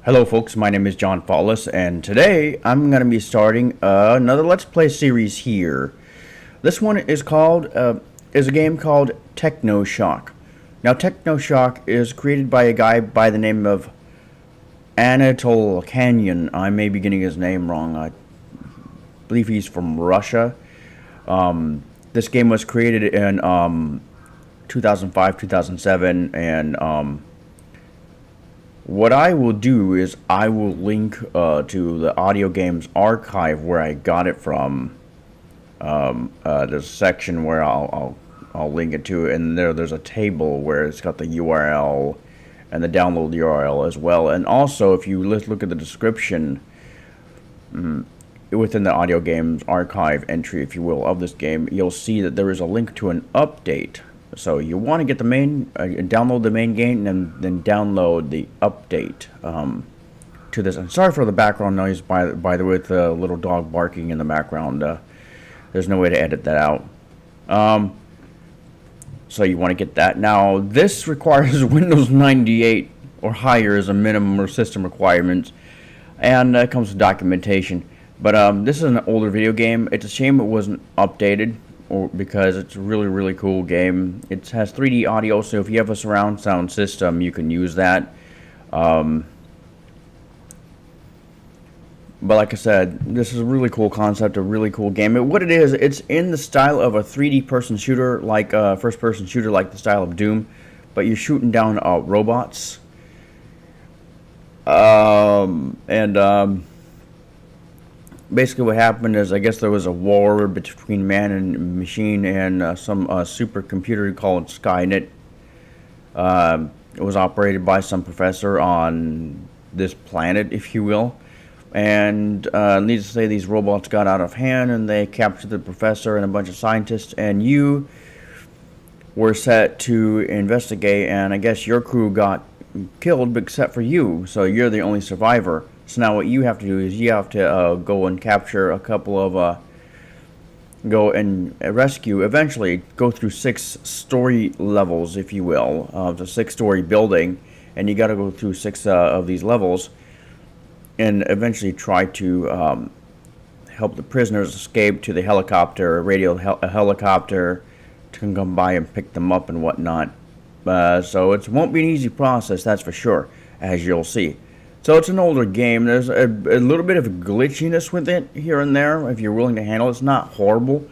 Hello folks, my name is John Fawless, and today I'm going to be starting another Let's Play series here. This one is a game called Technoshock. Now Technoshock is created by a guy by the name of Anatol Canyon. I may be getting his name wrong. I believe he's from Russia. This game was created in 2005, 2007, and what I will do is I will link to the audio games archive where I got it from. There's a section where I'll link it to, and there's a table where it's got the URL and the download URL as well. And also, if you look at the description within the audio games archive entry, if you will, of this game, you'll see that there is a link to an update. So you want to get the main, download the main game, and then download the update to this. And sorry for the background noise, by the way, with the little dog barking in the background. There's no way to edit that out. So you want to get that. Now, this requires Windows 98 or higher as a minimum or system requirements, and it comes with documentation. But this is an older video game. It's a shame it wasn't updated, because it's a really cool game. It has 3D audio, so if you have a surround sound system, you can use that. But like I said, this is a really cool concept, a really cool game. What it is, it's in the style of a 3D person shooter, like first-person shooter, like the style of Doom, but you're shooting down robots. Basically what happened is, I guess there was a war between man and machine, and some supercomputer called Skynet. It was operated by some professor on this planet, if you will. And needless to say, these robots got out of hand, and they captured the professor and a bunch of scientists, and you were set to investigate, and I guess your crew got killed except for you, so you're the only survivor. So now what you have to do is you have to go and capture a couple of, go and rescue, eventually go through 6 story levels, if you will, of the 6-story building, and you got to go through 6 of these levels, and eventually try to help the prisoners escape to the helicopter, radio a helicopter to come by and pick them up and whatnot. So it won't be an easy process, that's for sure, as you'll see. So it's an older game. There's a little bit of glitchiness with it here and there, if you're willing to handle it. It's not horrible,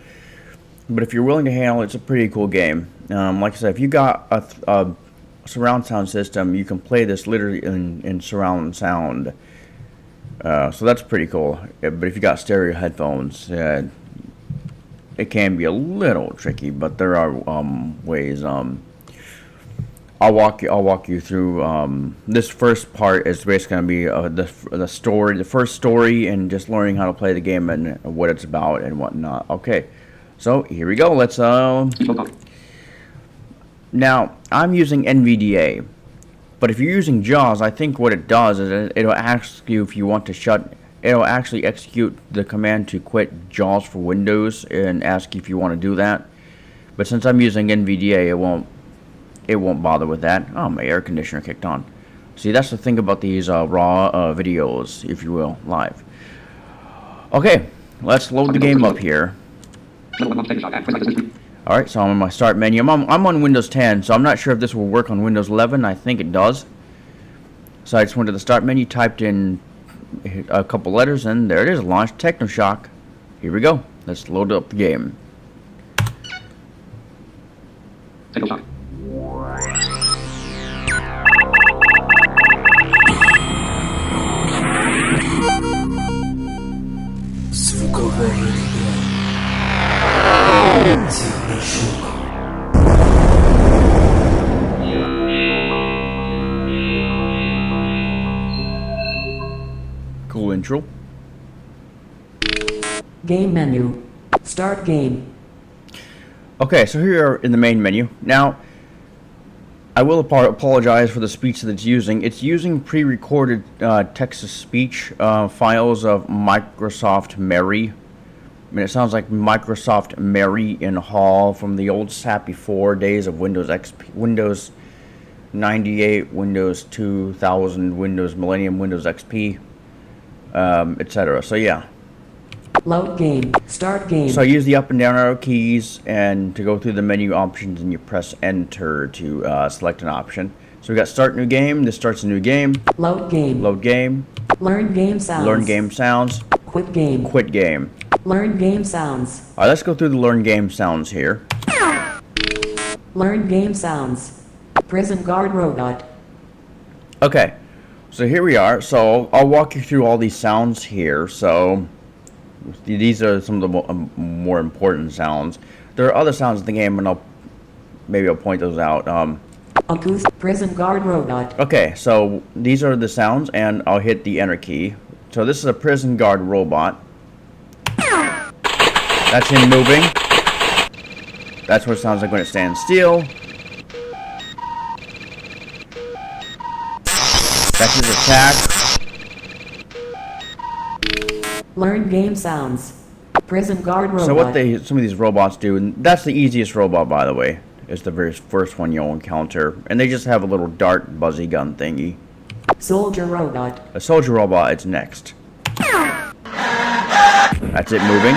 but if you're willing to handle it, it's a pretty cool game. Like I said, if you got a surround sound system, you can play this literally in surround sound. So that's pretty cool. But if you got stereo headphones, it can be a little tricky, but there are ways. I'll walk you through. This first part is basically going to be the first story, and just learning how to play the game and what it's about and whatnot. Okay, so here we go. Let's Now I'm using NVDA, but if you're using JAWS, I think what it does is it'll ask you if you want to shut. It'll actually execute the command to quit JAWS for Windows and ask you if you want to do that. But since I'm using NVDA, it won't bother with that. Oh, my air conditioner kicked on. See, that's the thing about these raw videos, if you will, live. Okay, let's load the game up here. Alright, so I'm in my start menu. I'm on Windows 10, so I'm not sure if this will work on Windows 11. I think it does. So I just went to the start menu, typed in a couple letters, and there it is, launch Technoshock. Here we go. Let's load up the game. Technoshock. Звуковая игра. Technoshock. Cool intro. Game menu. Start game. Okay, so here we are in the main menu. Now, I will apologize for the speech that it's using. It's using pre-recorded text-to-speech files of Microsoft Mary. I mean, it sounds like Microsoft Mary in Hall from the old SAP before days of Windows XP, Windows 98, Windows 2000, Windows Millennium, Windows XP, etc. So yeah. Load game. Start game. So use the up and down arrow keys and to go through the menu options, and you press enter to select an option. So we got start new game. This starts a new game. Load game. Load game. Learn game sounds. Learn game sounds. Quit game. Quit game. Learn game sounds. Alright, let's go through the learn game sounds here. Learn game sounds. Prison guard robot. Okay, so here we are. So I'll walk you through all these sounds here. So these are some of the more important sounds. There are other sounds in the game, and maybe I'll point those out. Acoustic prison guard robot. Okay, so these are the sounds, and I'll hit the enter key. So this is a prison guard robot. That's him moving. That's what it sounds like when it stands still. That's his attack. Learn game sounds. Prison guard robot. So what some of these robots do, and that's the easiest robot, by the way, is the very first one you'll encounter, and they just have a little dart buzzy gun thingy. Soldier robot. A soldier robot is next. That's it moving.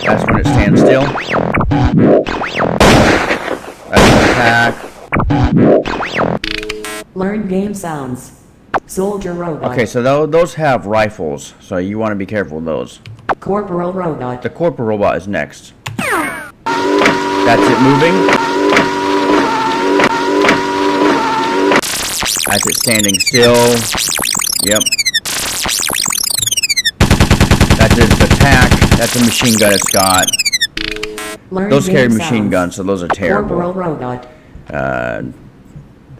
That's when it stands still. That's an attack. Learn game sounds. Soldier robot. Okay, so those have rifles, so you want to be careful with those. Corporal robot. The corporal robot is next. That's it moving. That's it standing still. Yep. That's its attack. That's a machine gun it's got. Learn Those carry game machine sounds. guns, so those are terrible. Corporal robot.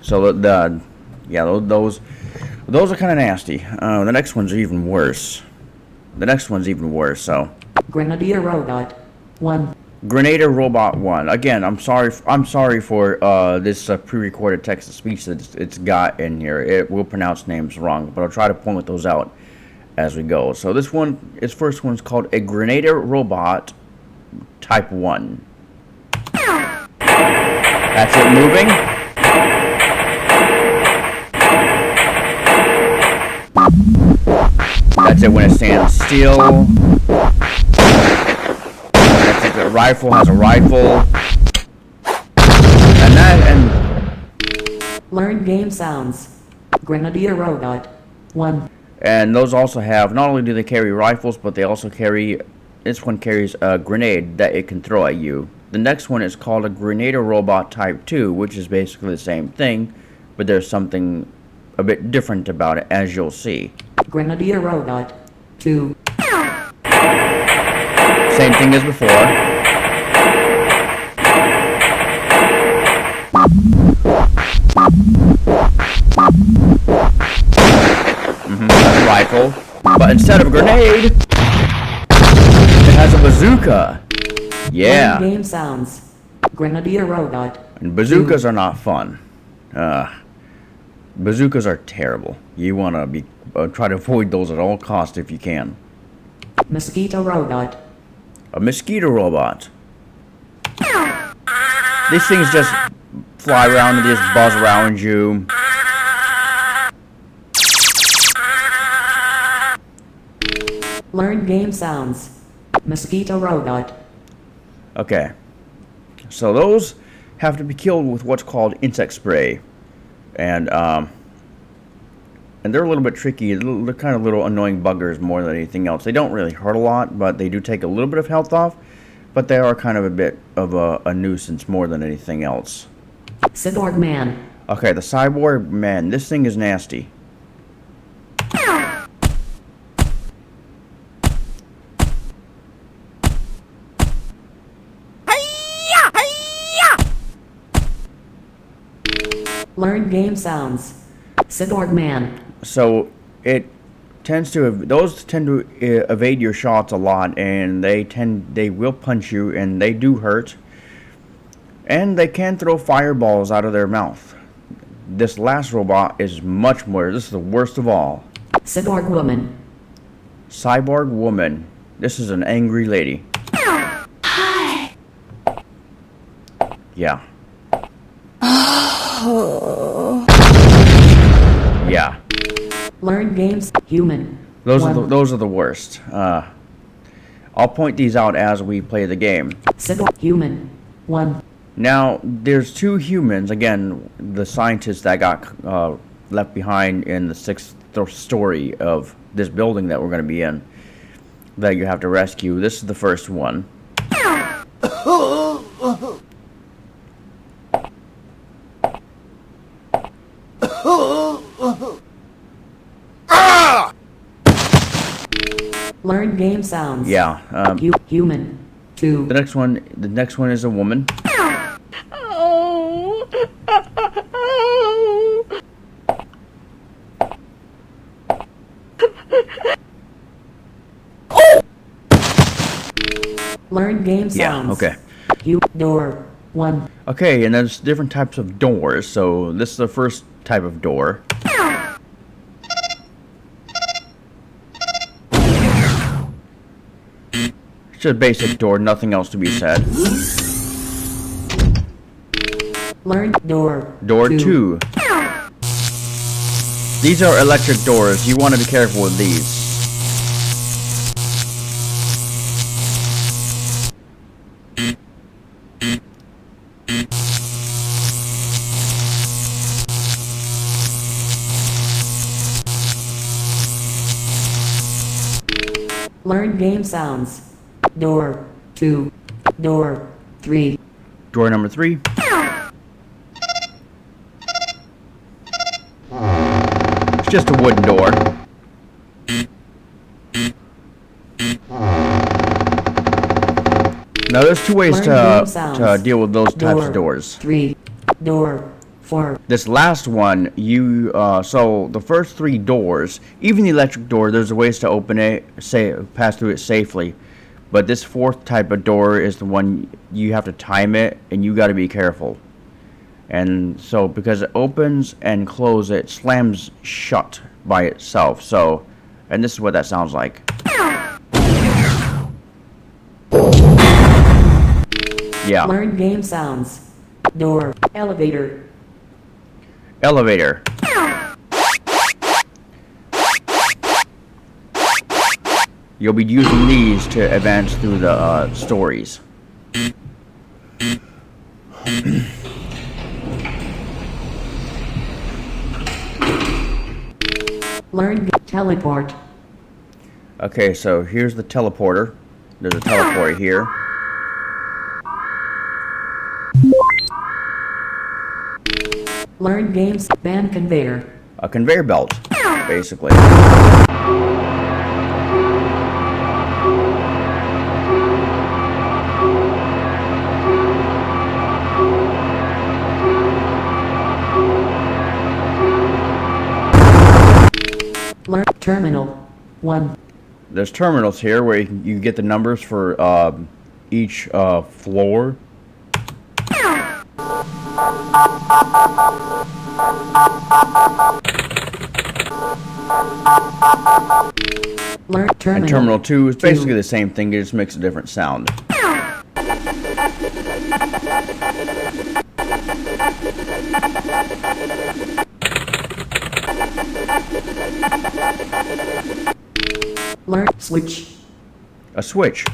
So those are kind of nasty. The next ones are even worse. So Grenadier robot. 1. Grenadier Robot 1. Again, I'm sorry for this pre-recorded text-to-speech that it's got in here. It will pronounce names wrong, but I'll try to point those out as we go. So this first one's called a Grenadier Robot Type 1. That's it moving. That's it when it stands still. That's it, the rifle has a rifle. And Learn game sounds. Grenadier robot. 1. and those also have, not only do they carry rifles, but they also carry, this one carries a grenade that it can throw at you. The next one is called a Grenadier Robot Type 2, which is basically the same thing, but there's something a bit different about it, as you'll see. Grenadier robot. 2. Same thing as before. That's a rifle. But instead of a grenade, it has a bazooka. Yeah. Learn game sounds. Grenadier robot. And bazookas are not fun. Bazookas are terrible. You want to try to avoid those at all costs if you can. Mosquito robot. A mosquito robot. These things just fly around and just buzz around you. Learn game sounds. Mosquito robot. Okay. So those have to be killed with what's called insect spray. And they're a little bit tricky. They're kind of little annoying buggers more than anything else. They don't really hurt a lot, but they do take a little bit of health off. But they are kind of a bit of a nuisance more than anything else. Cyborg man. Okay, the cyborg man. This thing is nasty. Learn game sounds. Cyborg man. So it tends to, those tend to evade your shots a lot, and they will punch you, and they do hurt, and they can throw fireballs out of their mouth. This last robot is much more, this is the worst of all. Cyborg woman. Cyborg woman. This is an angry lady. Yeah. Yeah. Learn games. Human. Those are One. those are the worst. I'll point these out as we play the game. Civil. Human. 1. Now, there's 2 humans, again, the scientists that got left behind in the 6th story of this building that we're going to be in, that you have to rescue. This is the first one. Learn game sounds. Yeah. Human. 2. The next one is a woman. Learn game Yeah, sounds. okay. Door. 1. Okay, and there's different types of doors. So this is the first type of door. It's just a basic door, nothing else to be said. Learn door. Door 2. These are electric doors. You want to be careful with these. Learn game sounds. Door. 2. Door. 3. Door number 3. It's just a wooden door. Now there's 2 ways to deal with those types of doors. 3. Door. 4. This last one, so the first 3 doors, even the electric door, there's ways to open it, pass through it safely. But this 4th type of door is the one you have to time it, and you got to be careful. And so, because it opens and closes, it slams shut by itself. So, and this is what that sounds like. Yeah. Learn game sounds. Door. Elevator. Elevator. You'll be using these to advance through the stories. Learn teleport. Okay, so here's the teleporter. There's a teleporter here. Learn games. Band conveyor. A conveyor belt, basically. Learn terminal. 1. There's terminals here where you get the numbers for each floor. Learn terminal. And terminal 2 is basically the same thing, it just makes a different sound. Learn switch. A switch.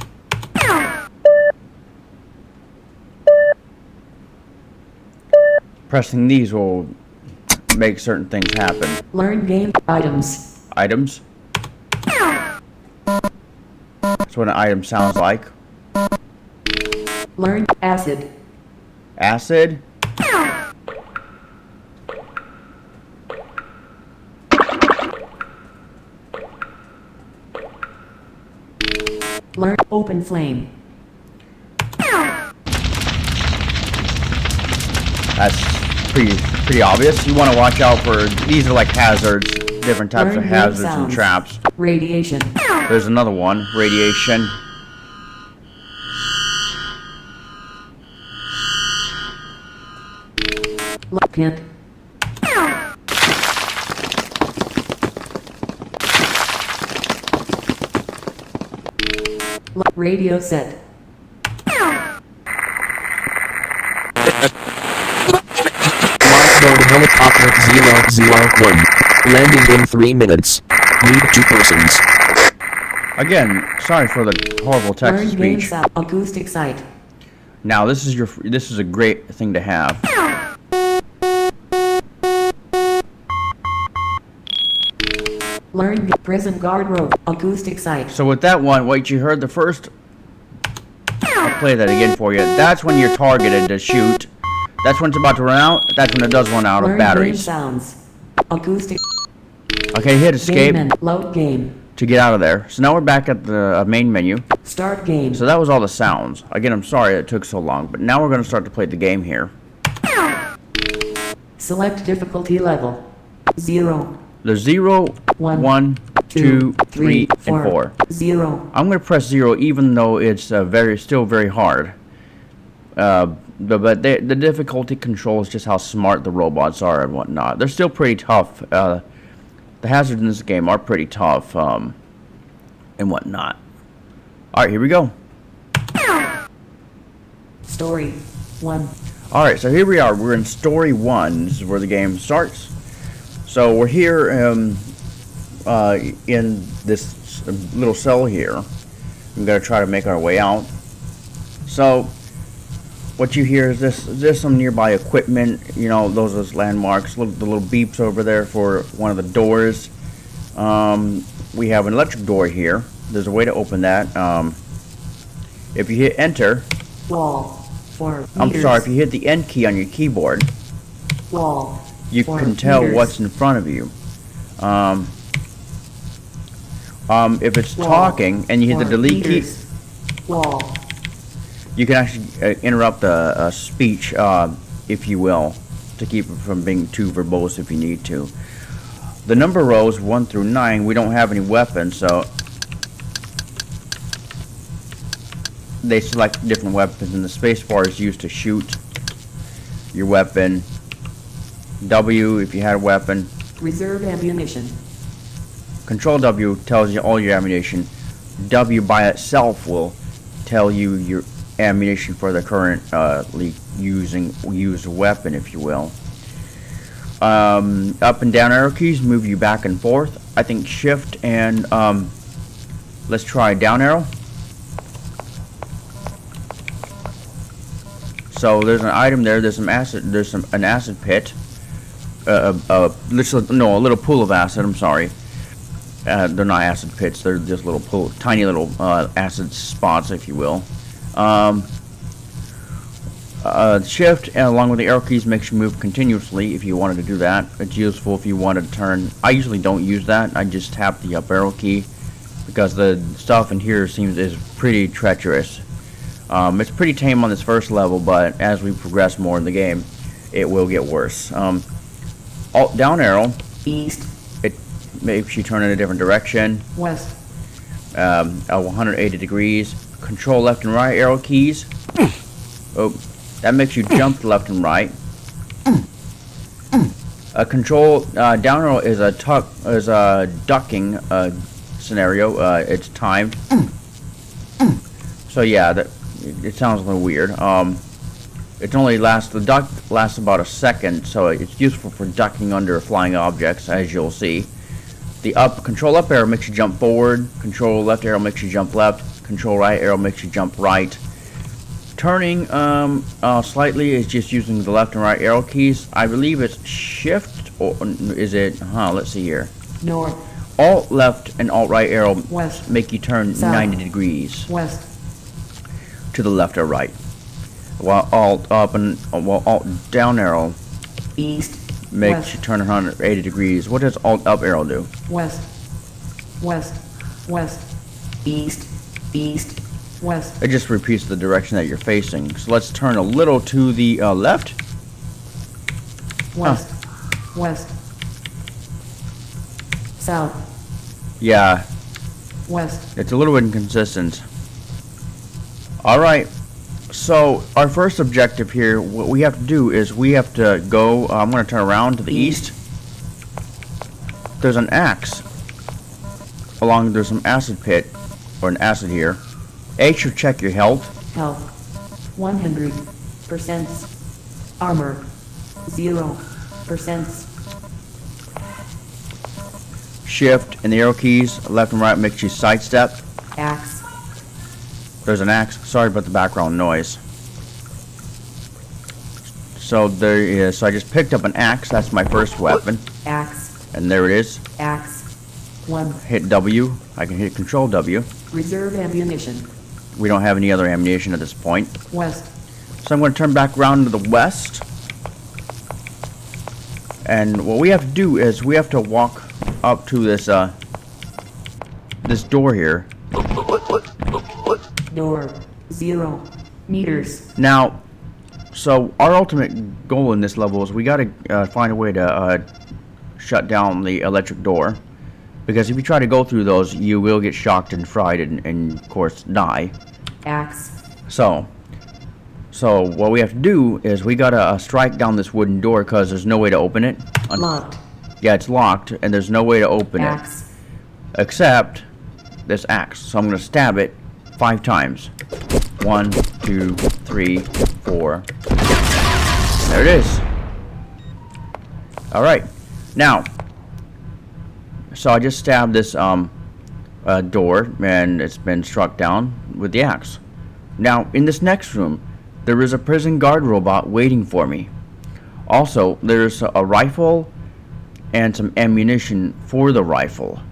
Pressing these will make certain things happen. Learn game items. Items. That's what an item sounds like. Learn acid. Acid. Learn open flame. That's pretty obvious. You want to watch out for, these are like hazards, different types Learn of game hazards and sounds. traps. Radiation. There's another one, radiation. Pit. Radio set. Helicopter 001. Landing in 3 minutes. Need 2 persons. Again, sorry for the horrible text Learn game speech. sound. Acoustic site. Now this is a great thing to have. Learn prison guard road. Acoustic site. So with that one, what you heard the first, I'll play that again for you. That's when you're targeted to shoot. That's when it's about to run out. That's when it does run out of Learn game batteries. sounds. Acoustic. Okay, hit escape Game and load game. to get out of there. So now we're back at the main menu. Start game. So that was all the sounds. Again, I'm sorry it took so long, but now we're going to start to play the game here. Select difficulty level. 0. There's 0, 1, 2, 3, and 4. 0. I'm going to press 0 even though it's still very hard. But the difficulty controls just how smart the robots are and whatnot. They're still pretty tough. The hazards in this game are pretty tough and whatnot. Alright, here we go. Story 1. Alright, so here we are. We're in Story 1. This is where the game starts. So we're here in this little cell here. I'm going to try to make our way out. So what you hear is there's some nearby equipment, you know, those are landmarks, the little beeps over there for one of the doors. We have an electric door here. There's a way to open that. If you hit enter, Wall. 4 I'm meters. sorry, if you hit the end key on your keyboard, Wall. you 4 can tell meters. what's in front of you. If it's Wall. talking and you hit the 4 delete key, meters. Wall. you can actually interrupt a speech, if you will, to keep it from being too verbose if you need to. The number rows 1 through 9, we don't have any weapons, so they select different weapons, and the space bar is used to shoot your weapon. W if you had a weapon. Reserve ammunition. Control W tells you all your ammunition. W by itself will tell you your ammunition for the currently used weapon, if you will. Up and down arrow keys move you back and forth. I think shift and let's try down arrow. So there's an item there. There's some acid. There's an acid pit. A little pool of acid. I'm sorry. They're not acid pits. They're just little pool, tiny little acid spots, if you will. Shift and along with the arrow keys makes you move continuously if you wanted to do that. It's useful if you wanted to turn. I usually don't use that. I just tap the up arrow key because the stuff in here is pretty treacherous. It's pretty tame on this first level, but as we progress more in the game, it will get worse. Alt down arrow, East. it makes you turn in a different direction. West. 180 degrees. Control left and right arrow keys. Oh, that makes you jump left and right. Control down arrow is a ducking scenario. It's timed. So yeah, it sounds a little weird. The duck lasts about a second, so it's useful for ducking under flying objects, as you'll see. The control up arrow makes you jump forward. Control left arrow makes you jump left. Control right arrow makes you jump right. Turning slightly is just using the left and right arrow keys. I believe it's shift, or is it? Let's see here. North. Alt left and alt right arrow West. make you turn South. 90 degrees West. to the left or right. While alt down arrow East. makes West. you turn 180 degrees. What does alt up arrow do? West. West. West. East. East. West. It just repeats the direction that you're facing. So let's turn a little to the left. West. West. South. Yeah, West. it's a little inconsistent. Alright, so our first objective here, what we have to do is we have to go, I'm going to turn around to the east. There's an axe. There's some acid pit, or an acid here. A should check your health. Health. 100%. Armor. 0%. Percents. Shift and the arrow keys, left and right, makes you sidestep. Axe. There's an axe. Sorry about the background noise. So there is. So I just picked up an axe. That's my first weapon. Axe. And there it is. Axe. 1. Hit W. I can hit Control W. Reserve ammunition. We don't have any other ammunition at this point. West. So I'm going to turn back around to the west. And what we have to do is we have to walk up to this this door here. Door. 0 meters. Now, so our ultimate goal in this level is we got to find a way to shut down the electric door, because if you try to go through those, you will get shocked and fried and of course die. Axe. So what we have to do is we gotta strike down this wooden door, because there's no way to open it. Locked. Yeah, it's locked, and there's no way to open Axe. it except this axe. So I'm gonna stab it 5 times. 1, 2, 3, 4. There it is. All right. Now, so I just stabbed this door, and it's been struck down with the axe. Now, in this next room, there is a prison guard robot waiting for me. Also, there's a rifle and some ammunition for the rifle.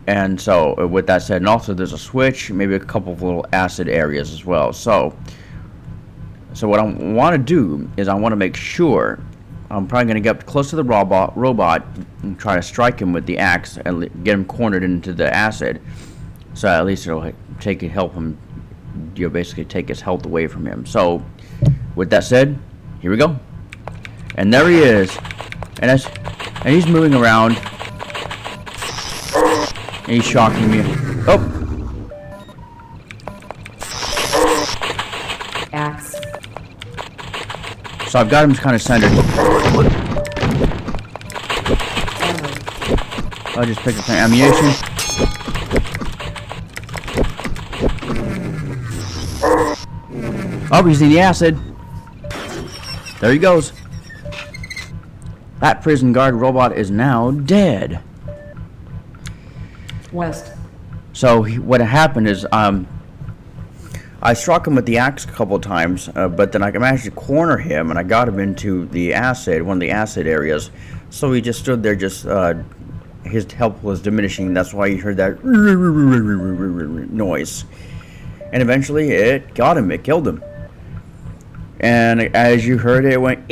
And so, with that said, and also there's a switch, maybe a couple of little acid areas as well. So what I want to do is I want to make sure, I'm probably going to get up close to the robot and try to strike him with the axe and get him cornered into the acid. So at least it'll help him, basically take his health away from him. So, with that said, here we go. And there he is. And he's moving around. And he's shocking me. Oh! Axe. So I've got him kind of centered. Ammo. I just picked up some ammunition. Oh, he's in the acid. There he goes. That prison guard robot is now dead. West. So what happened is, I struck him with the axe a couple of times, but then I managed to corner him, and I got him into the acid, one of the acid areas. So he just stood there, his health was diminishing. That's why you heard that noise. And eventually it got him, it killed him. And as you heard it, went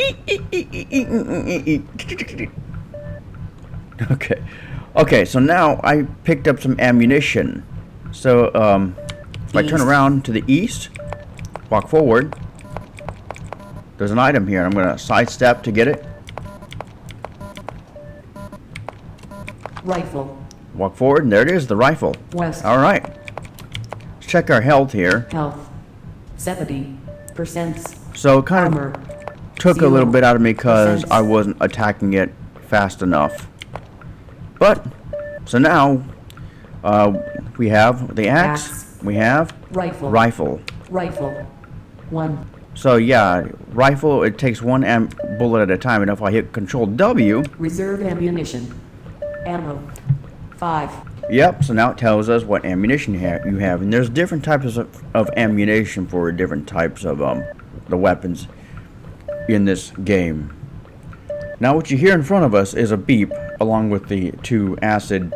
Okay, so now I picked up some ammunition. So if I turn around to the east, walk forward, there's an item here, and I'm gonna sidestep to get it. Rifle. Walk forward, and there it is, the rifle. West. Alright. Let's check our health here. Health. 70%. So it kind Armor. of took a little bit out of me because 0%. I wasn't attacking it fast enough. But, so now, we have the axe. We have Rifle. rifle. Rifle. 1. So yeah, rifle, it takes one bullet at a time, and if I hit Control W, Reserve ammunition. Ammo. 5. yep, so now it tells us what ammunition you have. And there's different types of ammunition for different types of the weapons in this game. Now what you hear in front of us is a beep, along with the 2 acid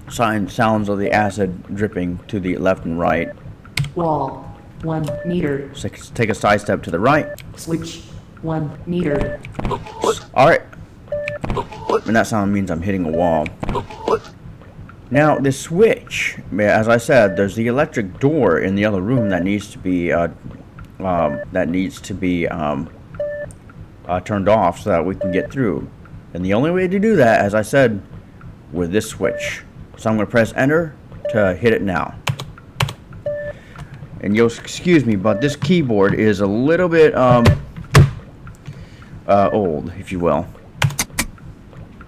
sounds of the acid dripping to the left and right. Wall. 1 meter. So take a side step to the right. Switch. 1 meter. Alright. And that sound means I'm hitting a wall. Now, this switch, as I said, there's the electric door in the other room that needs to be turned off so that we can get through. And the only way to do that, as I said, with this switch. So I'm going to press enter to hit it now. And you'll excuse me, but this keyboard is a little bit old, if you will.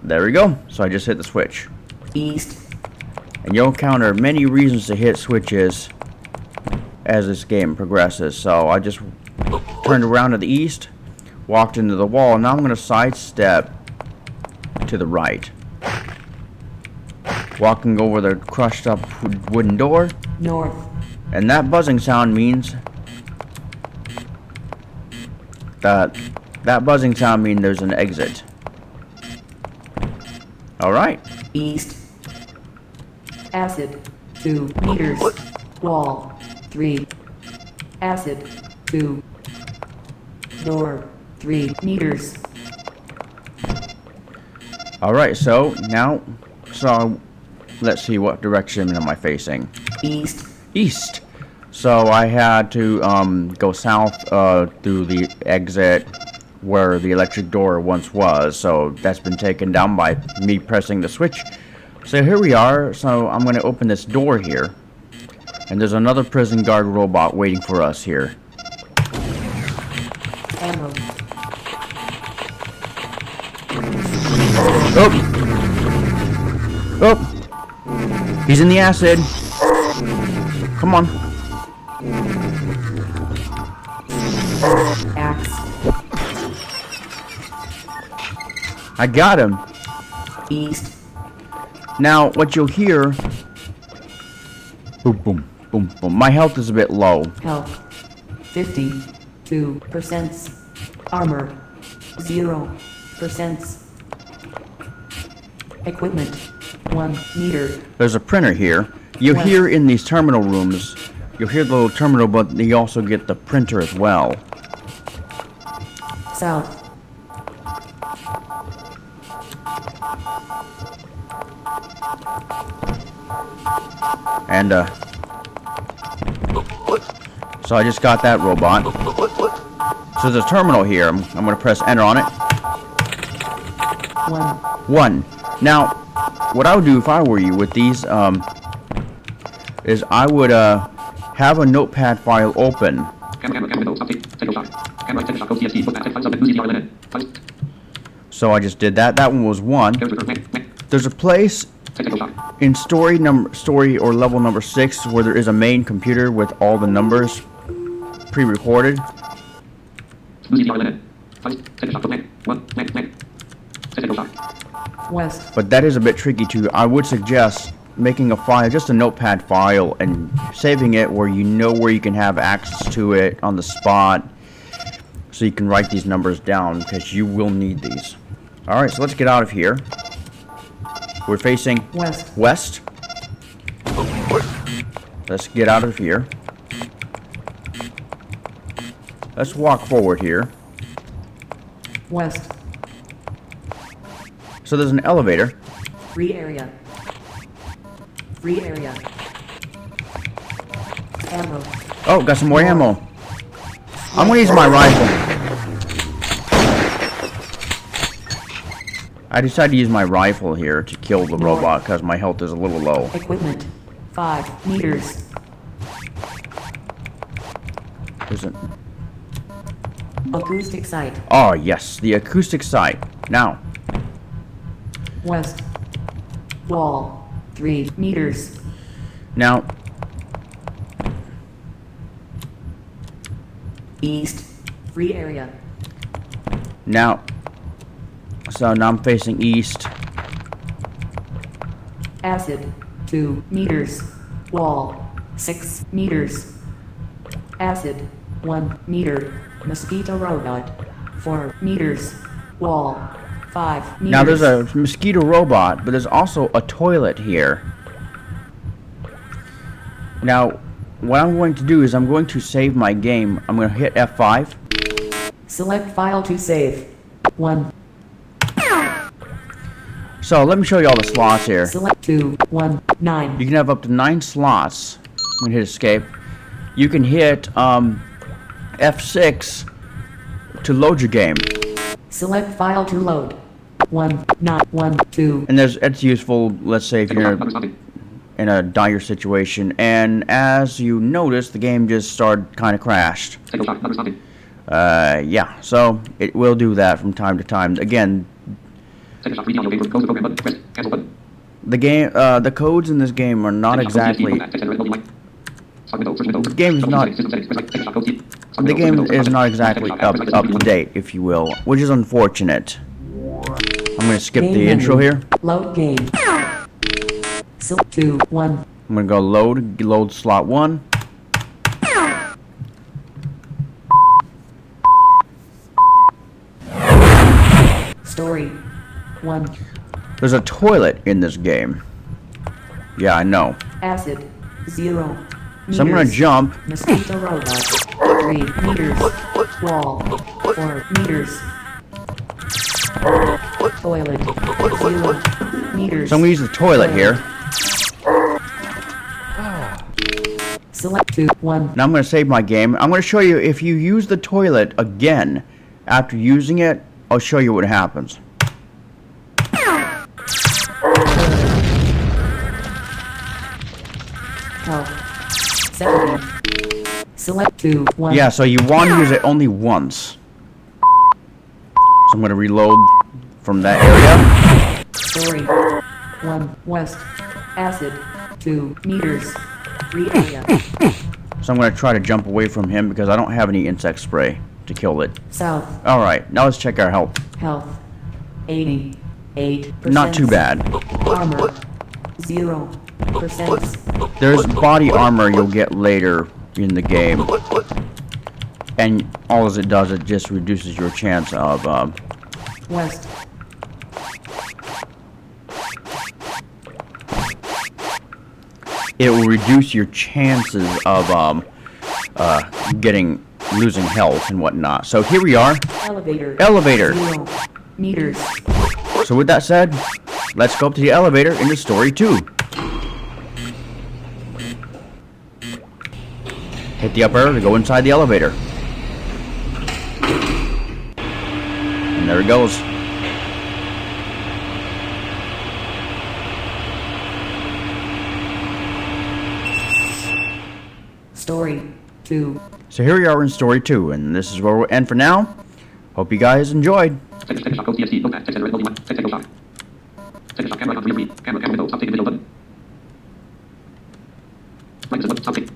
There we go. So I just hit the switch. East. And you'll encounter many reasons to hit switches as this game progresses. So I just turned around to the east, walked into the wall. Now I'm going to sidestep to the right. Walking over the crushed up wooden door. North. And that buzzing sound means that buzzing sound means there's an exit. Alright. East. Acid. 2 meters. Wall. 3. Acid. 2. Door. 3 meters. Alright, so now, let's see, what direction am I facing? East. East. So I had to go south through the exit where the electric door once was. So that's been taken down by me pressing the switch. So here we are. So I'm going to open this door here. And there's another prison guard robot waiting for us here. Ammo. Oh! Oh! He's in the acid. Come on. Axe. I got him. East. Now, what you'll hear... Boom, boom, boom, boom. My health is a bit low. Health. 52%. Armor. 0%. Equipment. 1 meter. There's a printer here. You'll What? hear in these terminal rooms, you'll hear the little terminal, but you also get the printer as well. South. And, so I just got that robot. So there's a terminal here. I'm going to press enter on it. 1. 1. Now, what I would do if I were you with these, is I would, have a notepad file open. So I just did that. That one was 1. There's a place in story or level number 6 where there is a main computer with all the numbers pre-recorded. West. But that is a bit tricky too. I would suggest making a file, just a notepad file, and saving it where you know where you can have access to it on the spot, so you can write these numbers down, because you will need these. Alright, so let's get out of here. We're facing West. west. Let's get out of here. Let's walk forward here. West. So there's an elevator. Free area. Free area. Ammo. Oh, got some more ammo. I'm gonna use my rifle. I decided to use my rifle here to kill the robot because my health is a little low. Equipment. 5 meters. There's an... Acoustic site. Oh, yes, the acoustic site. Now, West. Wall. 3 meters. now, East. Free area. now, so now I'm facing east. Acid. 2 meters. Wall. 6 meters. Acid. 1 meter. Mosquito robot. 4 meters. Wall. 5 meters. Now there's a mosquito robot, but there's also a toilet here. Now, what I'm going to do is I'm going to save my game. I'm going to hit F5. Select file to save. 1. So let me show you all the slots here. Select 2. 1. 9. You can have up to 9 slots. I'm going to hit escape. You can hit F6 to load your game. Select file to load. 1. 9. 1. 2. And it's useful, let's say, if you're in a dire situation. And as you notice, the game just started kind of crashed. Yeah, so it will do that from time to time. Again, the game, the codes in this game are not exactly. The game is not the game is not exactly up to date, if you will, which is unfortunate. I'm gonna skip Game the intro menu. here. Load game. 2, 1. I'm gonna go load slot 1. Story. 1. There's a toilet in this game. Yeah, I know. Acid. 0. So I'm gonna meters. jump. Mosquito robot. 3 meters. Wall. 4 meters. Toilet. 0 meters. So I'm gonna use the toilet here. Select 2, 1. Now I'm gonna save my game. I'm gonna show you if you use the toilet again after using it, I'll show you what happens. Health. 70. Select 2, 1. Yeah, so you want to use it only once. So I'm gonna reload from that area. Story. 1. West. Acid. 2 meters. 3 area. So I'm gonna try to jump away from him because I don't have any insect spray to kill it. South. Alright, now let's check our health. Health. 88%. Not too bad. Armor. 0%. There's body armor you'll get later in the game. And all it does, it just reduces your chance of, West. it will reduce your chances of, losing health and whatnot. So here we are. Elevator. Elevator. 0 meters. So with that said, let's go up to the elevator into story 2. Hit the up arrow to go inside the elevator. And there it goes. Story 2. So here we are in story 2, and this is where we'll end for now. Hope you guys enjoyed. Technoshock code CSC. Notepad. Text editor. Loading 1. Technoshock. Technoshock camera. Read. Camera window. Stop taking video button. Right. Stop taking.